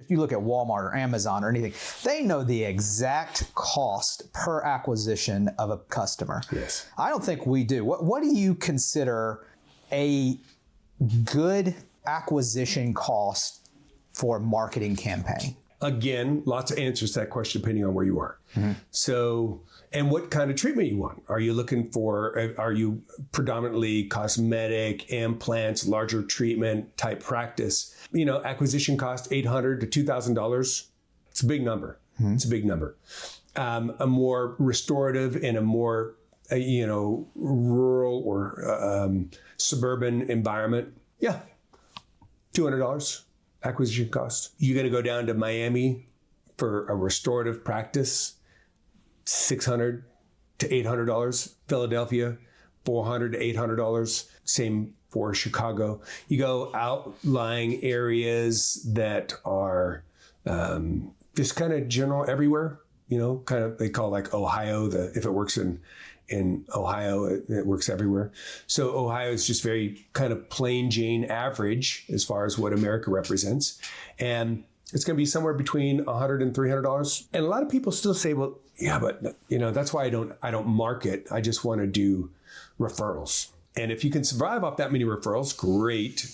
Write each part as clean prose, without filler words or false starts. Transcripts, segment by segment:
if you look at Walmart or Amazon or anything, they know the exact cost per acquisition of a customer. Yes. I don't think we do. What do you consider a good acquisition cost for a marketing campaign? Again, lots of answers to that question depending on where you are. So, and what kind of treatment you want? Are you predominantly cosmetic, implants, larger treatment type practice? Acquisition cost $800 to $2,000. It's a big number. It's a big number. A more restorative and a more, rural or suburban environment. Yeah. $200 acquisition cost. You're going to go down to Miami for a restorative practice, $600 to $800. Philadelphia, $400 to $800. Same for Chicago. You go outlying areas that are just kind of general everywhere. They call like Ohio. If it works in Ohio, it works everywhere. So Ohio is just very kind of plain Jane average as far as what America represents. And it's going to be somewhere between $100 and $300. And a lot of people still say, well, yeah, but that's why I don't market. I just want to do referrals. And if you can survive off that many referrals, great.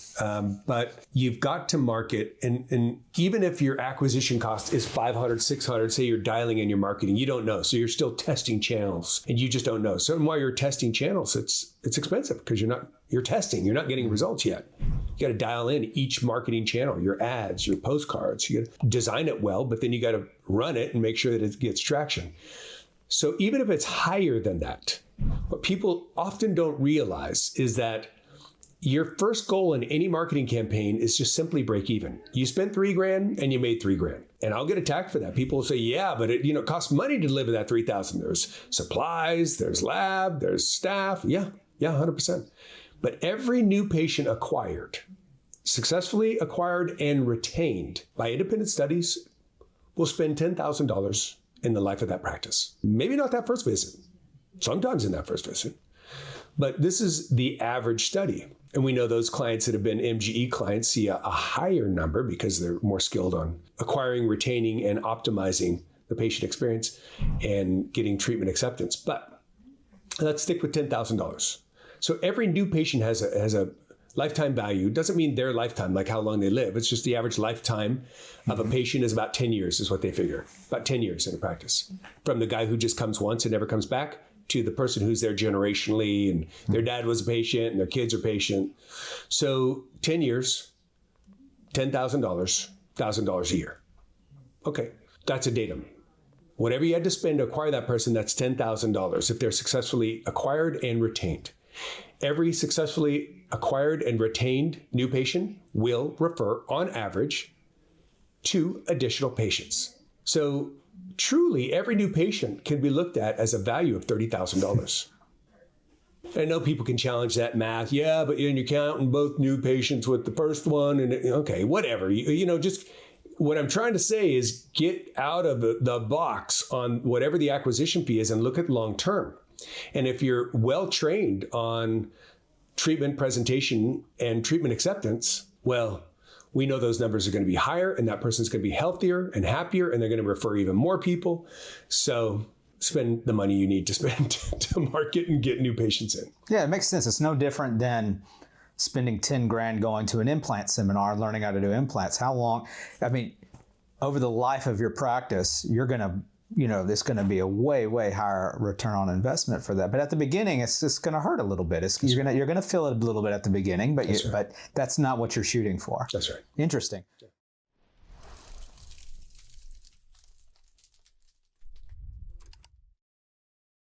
But you've got to market. And even if your acquisition cost is $500, $600, say you're dialing in your marketing, you don't know. So you're still testing channels and you just don't know. So while you're testing channels, it's expensive because you're testing. You're not getting results yet. You got to dial in each marketing channel, your ads, your postcards. You got to design it well, but then you got to run it and make sure that it gets traction. So even if it's higher than that, what people often don't realize is that your first goal in any marketing campaign is just simply break even. You spent $3,000 and you made $3,000. And I'll get attacked for that. People will say, yeah, but it costs money to deliver that $3,000. There's supplies, there's lab, there's staff. Yeah, 100%. But every new patient acquired, successfully acquired and retained by independent studies will spend $10,000 in the life of that practice. Maybe not that first visit. Sometimes in that first visit. But this is the average study. And we know those clients that have been MGE clients see a higher number because they're more skilled on acquiring, retaining, and optimizing the patient experience and getting treatment acceptance. But let's stick with $10,000. So every new patient has a lifetime value. Doesn't mean their lifetime, like how long they live. It's just the average lifetime of a patient is about 10 years is what they figure. About 10 years in a practice. From the guy who just comes once and never comes back to the person who's there generationally and their dad was a patient and their kids are patient. So 10 years, $10,000, $1,000 a year. Okay, that's a datum. Whatever you had to spend to acquire that person, that's $10,000 if they're successfully acquired and retained. Every successfully acquired and retained new patient will refer, on average, 2 additional patients. So truly, every new patient can be looked at as a value of $30,000. I know people can challenge that math. Yeah, but you're counting both new patients with the first one. And okay, whatever. Just what I'm trying to say is get out of the box on whatever the acquisition fee is and look at long term. And if you're well trained on treatment presentation and treatment acceptance, well, we know those numbers are going to be higher and that person's going to be healthier and happier and they're going to refer even more people. So spend the money you need to spend to market and get new patients in. Yeah, it makes sense. It's no different than spending $10,000 going to an implant seminar, learning how to do implants. How long? Over the life of your practice, you're going to there's going to be a way, way higher return on investment for that. But at the beginning, it's just going to hurt a little bit. You're going to feel it a little bit at the beginning, but that's not what you're shooting for. That's right. Interesting.